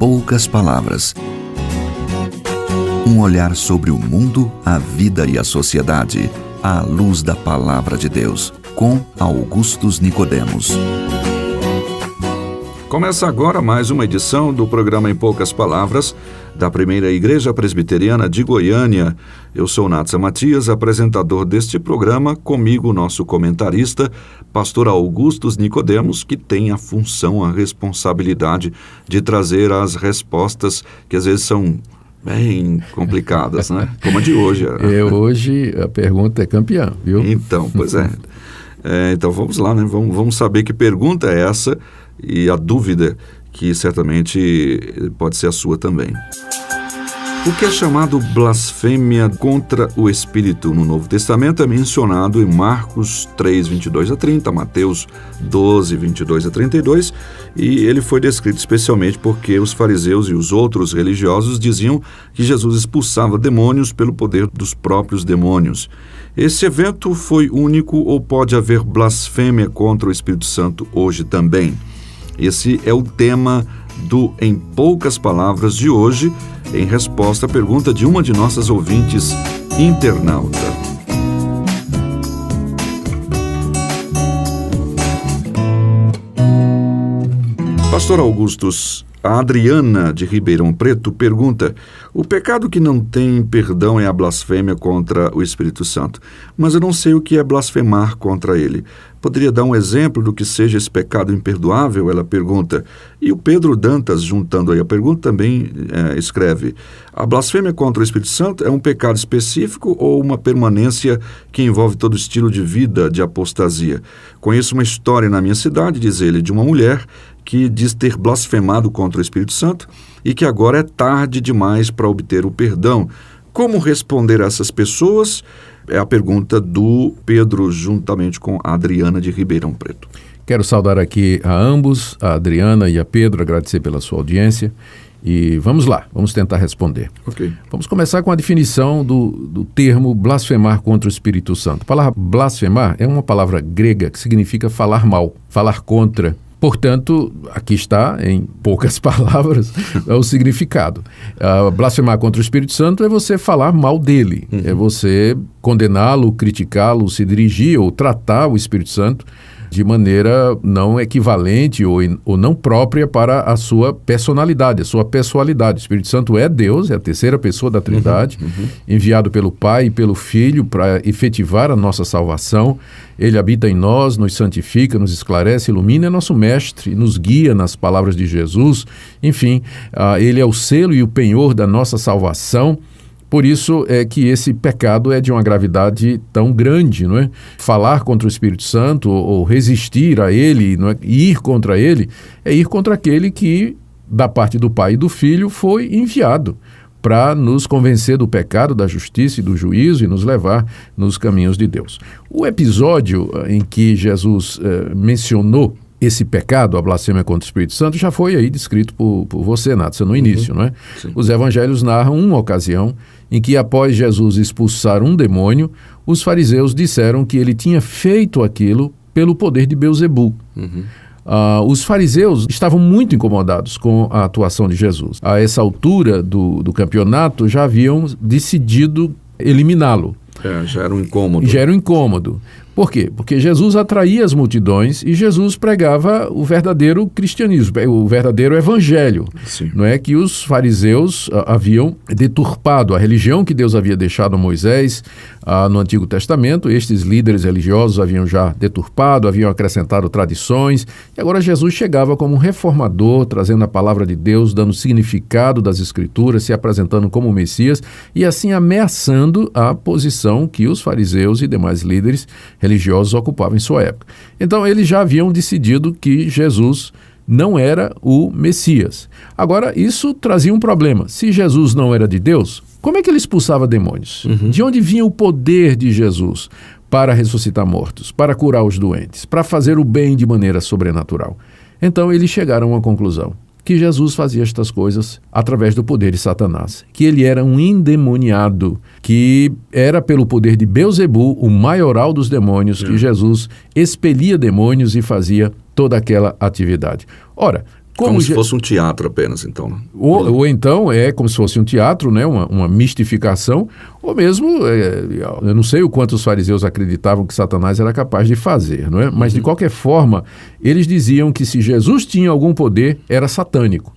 poucas palavras. Um olhar sobre o mundo, a vida e a sociedade, à luz da Palavra de Deus, com Augustus Nicodemos. Começa agora mais uma edição do programa Em Poucas Palavras, da Primeira Igreja Presbiteriana de Goiânia. Eu sou Natsa Matias, apresentador deste programa, comigo nosso comentarista, pastor Augustus Nicodemos, que tem a função, a responsabilidade de trazer as respostas que às vezes são bem complicadas, né? Como a de hoje. Hoje a pergunta é campeã, viu? Então, pois é. Então vamos lá, né? Vamos saber que pergunta é essa e a dúvida que certamente pode ser a sua também. O que é chamado blasfêmia contra o Espírito no Novo Testamento é mencionado em Marcos 3, 22 a 30, Mateus 12, 22 a 32, e ele foi descrito especialmente porque os fariseus e os outros religiosos diziam que Jesus expulsava demônios pelo poder dos próprios demônios. Esse evento foi único ou pode haver blasfêmia contra o Espírito Santo hoje também? Esse é o tema do Em Poucas Palavras de hoje, em resposta à pergunta de uma de nossas ouvintes internauta. Pastor Augustus, a Adriana de Ribeirão Preto pergunta: o pecado que não tem perdão é a blasfêmia contra o Espírito Santo, mas eu não sei o que é blasfemar contra ele. Poderia dar um exemplo do que seja esse pecado imperdoável? Ela pergunta. E o Pedro Dantas, juntando aí a pergunta, também escreve: a blasfêmia contra o Espírito Santo é um pecado específico ou uma permanência que envolve todo estilo de vida de apostasia? Conheço uma história na minha cidade, diz ele, de uma mulher que diz ter blasfemado contra o Espírito Santo e que agora é tarde demais para obter o perdão. Como responder a essas pessoas? É a pergunta do Pedro, juntamente com a Adriana de Ribeirão Preto. Quero saudar aqui a ambos, a Adriana e a Pedro, agradecer pela sua audiência. E vamos lá, vamos tentar responder. Ok. Vamos começar com a definição do termo blasfemar contra o Espírito Santo. A palavra blasfemar é uma palavra grega que significa falar mal, falar contra. Portanto, aqui está, em poucas palavras, o significado. Blasfemar contra o Espírito Santo é você falar mal dele, é você condená-lo, criticá-lo, se dirigir ou tratar o Espírito Santo de maneira não equivalente ou não própria para a sua personalidade, a sua pessoalidade. O Espírito Santo é Deus, é a terceira pessoa da Trindade, enviado pelo Pai e pelo Filho para efetivar a nossa salvação. Ele habita em nós, nos santifica, nos esclarece, ilumina, é nosso mestre, nos guia nas palavras de Jesus. Enfim, ele é o selo e o penhor da nossa salvação. Por isso é que esse pecado é de uma gravidade tão grande, não é? Falar contra o Espírito Santo ou resistir a ele, não é? Ir contra ele, é ir contra aquele que, da parte do Pai e do Filho, foi enviado para nos convencer do pecado, da justiça e do juízo e nos levar nos caminhos de Deus. O episódio em que Jesus mencionou esse pecado, a blasfêmia contra o Espírito Santo, já foi aí descrito por você, Natsa, no início, não é? Sim. Os evangelhos narram uma ocasião em que, após Jesus expulsar um demônio, os fariseus disseram que ele tinha feito aquilo pelo poder de Beelzebu. Os fariseus estavam muito incomodados com a atuação de Jesus. A essa altura do campeonato, já haviam decidido eliminá-lo. Já era um incômodo. Já era um incômodo. Por quê? Porque Jesus atraía as multidões e Jesus pregava o verdadeiro cristianismo, o verdadeiro evangelho. Sim. Não é que os fariseus haviam deturpado a religião que Deus havia deixado a Moisés no Antigo Testamento. Estes líderes religiosos haviam já deturpado, haviam acrescentado tradições. E agora Jesus chegava como um reformador, trazendo a palavra de Deus, dando significado das Escrituras, se apresentando como Messias e assim ameaçando a posição que os fariseus e demais líderes religiosos ocupavam em sua época. Então, eles já haviam decidido que Jesus não era o Messias. Agora, isso trazia um problema. Se Jesus não era de Deus, como é que ele expulsava demônios? De onde vinha o poder de Jesus para ressuscitar mortos, para curar os doentes, para fazer o bem de maneira sobrenatural? Então, eles chegaram a uma conclusão: que Jesus fazia estas coisas através do poder de Satanás, que ele era um endemoniado, que era pelo poder de Beelzebu, o maioral dos demônios, que Jesus expelia demônios e fazia toda aquela atividade. Ora, Como se fosse um teatro apenas, então. Né? Ou então é como se fosse um teatro, né? Uma mistificação, ou mesmo, eu não sei o quanto os fariseus acreditavam que Satanás era capaz de fazer, não é? Mas, de qualquer forma, eles diziam que se Jesus tinha algum poder, era satânico.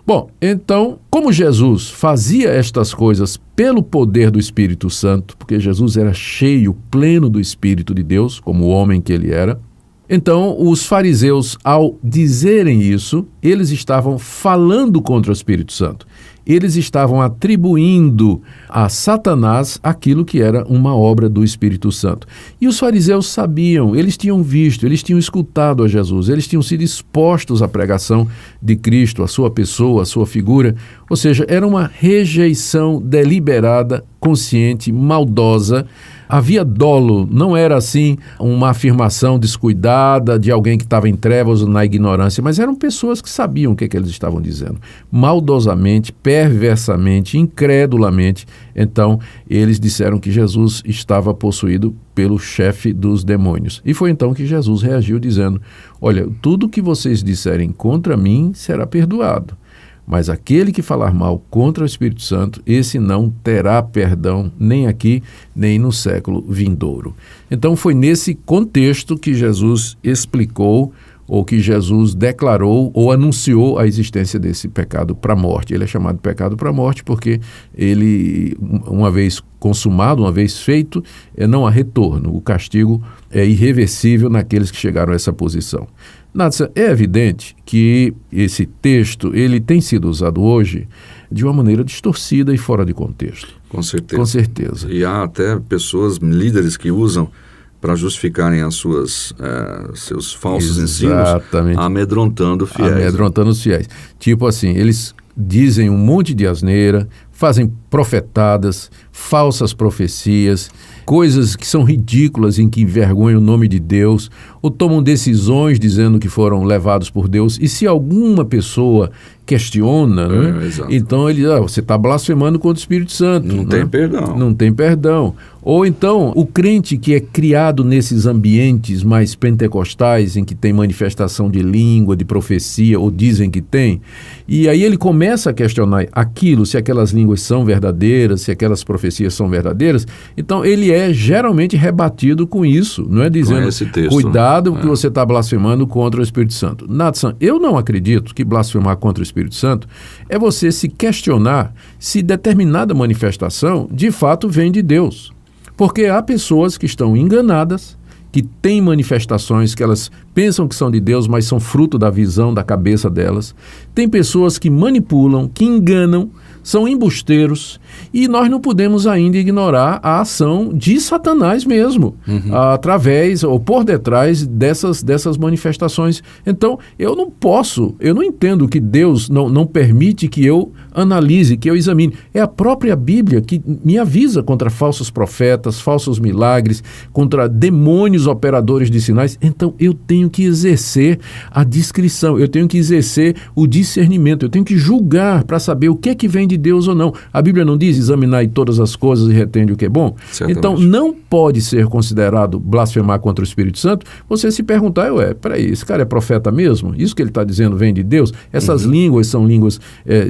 Bom, então, como Jesus fazia estas coisas pelo poder do Espírito Santo, porque Jesus era cheio, pleno do Espírito de Deus, como o homem que ele era, então, os fariseus, ao dizerem isso, eles estavam falando contra o Espírito Santo. Eles estavam atribuindo a Satanás aquilo que era uma obra do Espírito Santo. E os fariseus sabiam, eles tinham visto, eles tinham escutado a Jesus, eles tinham sido expostos à pregação de Cristo, a sua pessoa, a sua figura. Ou seja, era uma rejeição deliberada, consciente, maldosa. Havia dolo, não era assim uma afirmação descuidada de alguém que estava em trevas ou na ignorância, mas eram pessoas que sabiam o que eles estavam dizendo. Maldosamente, perversamente, incredulamente. Então, eles disseram que Jesus estava possuído pelo chefe dos demônios. E foi então que Jesus reagiu dizendo: olha, tudo que vocês disserem contra mim será perdoado. Mas aquele que falar mal contra o Espírito Santo, esse não terá perdão nem aqui, nem no século vindouro. Então foi nesse contexto que Jesus explicou, ou que Jesus declarou ou anunciou a existência desse pecado para a morte. Ele é chamado pecado para a morte porque ele, uma vez consumado, uma vez feito, não há retorno. O castigo é irreversível naqueles que chegaram a essa posição. Natsa, é evidente que esse texto ele tem sido usado hoje de uma maneira distorcida e fora de contexto. Com certeza. Com certeza. E há até pessoas, líderes que usam para justificarem seus falsos ensinos, amedrontando fiéis. Amedrontando os fiéis. Tipo assim, eles dizem um monte de asneira, fazem profetadas, falsas profecias, coisas que são ridículas, em que envergonham o nome de Deus, ou tomam decisões dizendo que foram levados por Deus. E se alguma pessoa questiona, né? Então ele diz, você está blasfemando contra o Espírito Santo. Não tem perdão. Não tem perdão. Ou então, o crente que é criado nesses ambientes mais pentecostais, em que tem manifestação de língua, de profecia, ou dizem que tem, e aí ele começa a questionar aquilo, se aquelas línguas são verdadeiras, se aquelas profecias são verdadeiras, então ele é geralmente rebatido com isso, não é dizendo, cuidado porque você está blasfemando contra o Espírito Santo. Natsan, eu não acredito que blasfemar contra o Espírito Santo é você se questionar se determinada manifestação de fato vem de Deus. Porque há pessoas que estão enganadas, que têm manifestações que elas pensam que são de Deus, mas são fruto da visão da cabeça delas. Tem pessoas que manipulam, que enganam, são embusteiros, e nós não podemos ainda ignorar a ação de Satanás mesmo, através ou por detrás dessas manifestações. Então, eu não entendo que Deus não permite que eu analise, que eu examine. É a própria Bíblia que me avisa contra falsos profetas, falsos milagres, contra demônios operadores de sinais. Então, eu tenho que exercer a discrição, eu tenho que exercer o discernimento, eu tenho que julgar para saber o que é que vem de Deus ou não. A Bíblia não diz examinar todas as coisas e retende o que é bom? Certamente. Então, não pode ser considerado blasfemar contra o Espírito Santo você se perguntar, peraí, esse cara é profeta mesmo? Isso que ele está dizendo vem de Deus? Essas línguas são línguas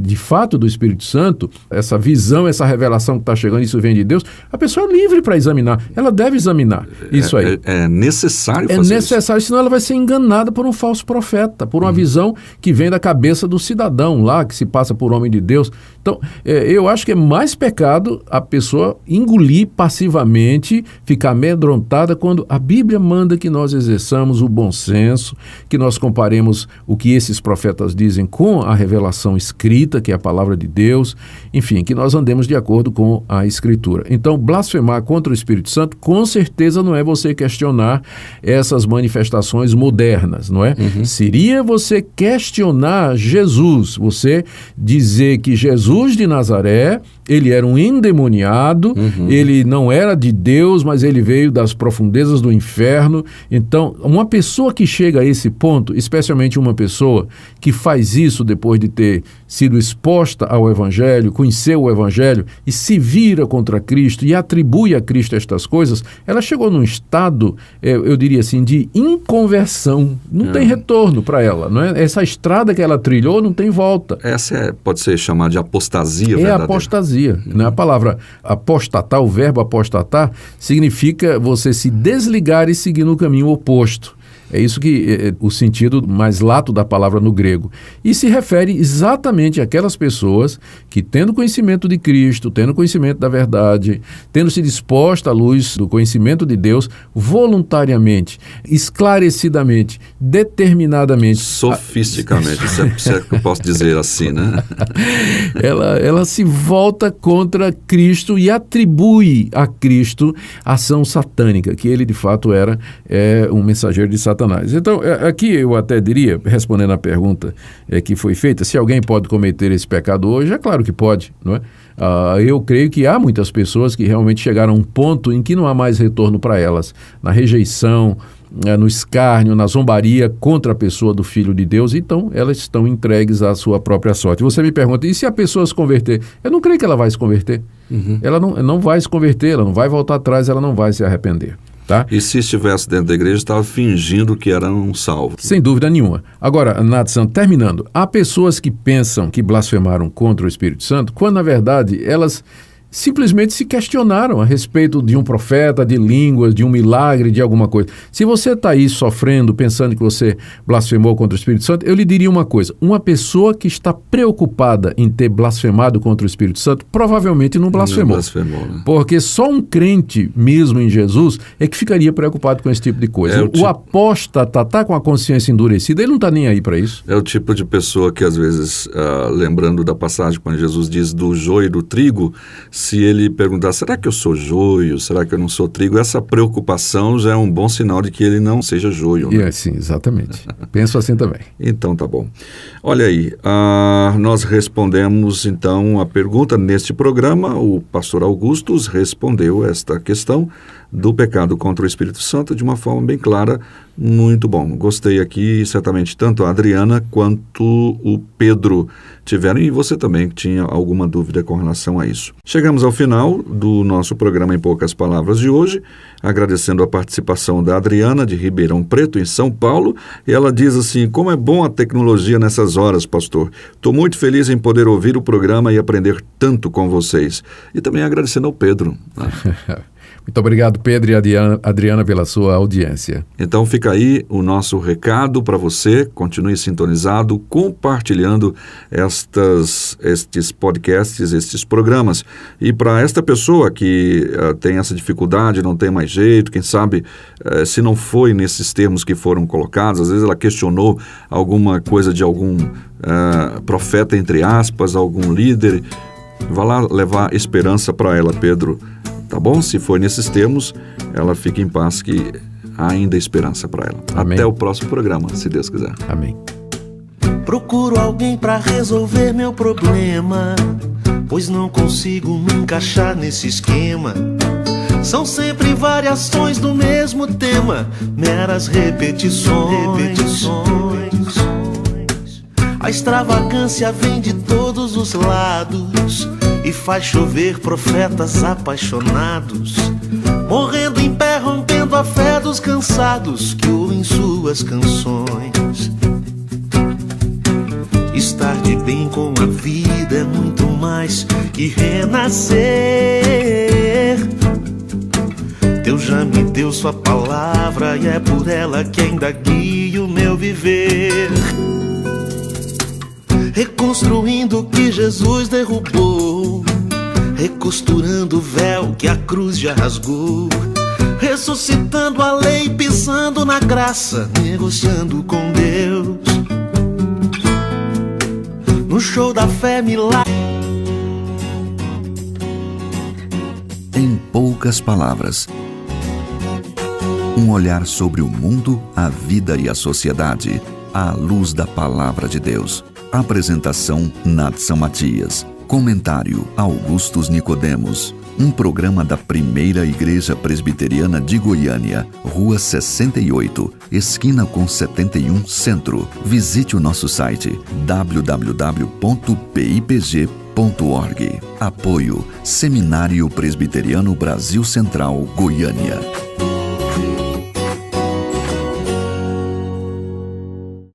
de fato do Espírito Santo? Essa visão, essa revelação que está chegando, isso vem de Deus? A pessoa é livre para examinar, ela deve examinar isso aí. É necessário fazer isso. É necessário, senão ela vai ser enganada por um falso profeta, por uma visão que vem da cabeça do cidadão lá, que se passa por homem de Deus. Então, eu acho que é mais pecado a pessoa engolir passivamente, ficar amedrontada, quando a Bíblia manda que nós exerçamos o bom senso, que nós comparemos o que esses profetas dizem com a revelação escrita, que é a palavra de Deus, enfim, que nós andemos de acordo com a Escritura. Então, blasfemar contra o Espírito Santo, com certeza não é você questionar essas manifestações modernas, não é? Seria você questionar Jesus, você dizer que Jesus Jesus de Nazaré, ele era um endemoniado, ele não era de Deus, mas ele veio das profundezas do inferno. Então, uma pessoa que chega a esse ponto, especialmente uma pessoa que faz isso depois de ter sido exposta ao Evangelho, conheceu o Evangelho e se vira contra Cristo e atribui a Cristo estas coisas, ela chegou num estado, eu diria assim, de inconversão. Não tem retorno para ela, não é? Essa estrada que ela trilhou não tem volta. Essa pode ser chamada de apostasia verdadeira. Apostasia. Né? A palavra apostatar, o verbo apostatar, significa você se desligar e seguir no caminho oposto. É isso que é o sentido mais lato da palavra no grego. E se refere exatamente àquelas pessoas que, tendo conhecimento de Cristo, tendo conhecimento da verdade, tendo se disposta à luz do conhecimento de Deus, voluntariamente, esclarecidamente, determinadamente... Sofisticamente, se é que eu posso dizer assim, né? ela se volta contra Cristo e atribui a Cristo a ação satânica, que ele de fato era um mensageiro de Satanás. Então, aqui eu até diria, respondendo à pergunta que foi feita, se alguém pode cometer esse pecado hoje, é claro que pode, não é? Eu creio que há muitas pessoas que realmente chegaram a um ponto em que não há mais retorno para elas, na rejeição, no escárnio, na zombaria contra a pessoa do Filho de Deus, então elas estão entregues à sua própria sorte. Você me pergunta, e se a pessoa se converter? Eu não creio que ela vai se converter. Ela não vai se converter, ela não vai voltar atrás, ela não vai se arrepender. Tá? E se estivesse dentro da igreja, estava fingindo que era um salvo. Sem dúvida nenhuma. Agora, Natsan, terminando, há pessoas que pensam que blasfemaram contra o Espírito Santo, quando, na verdade, elas simplesmente se questionaram a respeito de um profeta, de línguas, de um milagre, de alguma coisa. Se você está aí sofrendo, pensando que você blasfemou contra o Espírito Santo, eu lhe diria uma coisa, uma pessoa que está preocupada em ter blasfemado contra o Espírito Santo, provavelmente não blasfemou. Né? Porque só um crente mesmo em Jesus é que ficaria preocupado com esse tipo de coisa. O apóstata está com a consciência endurecida, ele não está nem aí para isso. É o tipo de pessoa que às vezes, lembrando da passagem quando Jesus diz do joio e do trigo, se ele perguntar, será que eu sou joio, será que eu não sou trigo, essa preocupação já é um bom sinal de que ele não seja joio. Né? Sim, exatamente. Penso assim também. Então tá bom. Olha aí, nós respondemos então a pergunta neste programa, o pastor Augustus respondeu esta questão do pecado contra o Espírito Santo de uma forma bem clara, muito bom. Gostei aqui, certamente, tanto a Adriana quanto o Pedro tiveram, e você também tinha alguma dúvida com relação a isso. Chegamos ao final do nosso programa Em Poucas Palavras de hoje, agradecendo a participação da Adriana de Ribeirão Preto, em São Paulo, e ela diz assim, como é bom a tecnologia nessas horas, pastor. Estou muito feliz em poder ouvir o programa e aprender tanto com vocês. E também agradecendo ao Pedro. Muito obrigado, Pedro e Adriana, pela sua audiência. Então fica aí o nosso recado para você. Continue sintonizado, compartilhando estes podcasts, estes programas. E para esta pessoa que tem essa dificuldade, não tem mais jeito, quem sabe se não foi nesses termos que foram colocados, às vezes ela questionou alguma coisa de algum profeta, entre aspas, algum líder. Vá lá levar esperança para ela, Pedro. Tá bom? Se for nesses termos, ela fica em paz, que há ainda esperança para ela. Amém. Até o próximo programa, se Deus quiser. Amém. Procuro alguém para resolver meu problema, pois não consigo me encaixar nesse esquema. São sempre variações do mesmo tema, meras repetições. A extravagância vem de todos os lados e faz chover profetas apaixonados, morrendo em pé, rompendo a fé dos cansados que ouvem suas canções. Estar de bem com a vida é muito mais que renascer. Deus já me deu sua palavra e é por ela que ainda guia o meu viver. Reconstruindo o que Jesus derrubou, recosturando o véu que a cruz já rasgou, ressuscitando a lei, pisando na graça, negociando com Deus. No show da fé milagre. Em poucas palavras, um olhar sobre o mundo, a vida e a sociedade, à luz da Palavra de Deus. Apresentação Natsan Matias. Comentário Augustus Nicodemos. Um programa da Primeira Igreja Presbiteriana de Goiânia, Rua 68, esquina com 71 Centro. Visite o nosso site www.pipg.org. Apoio Seminário Presbiteriano Brasil Central, Goiânia.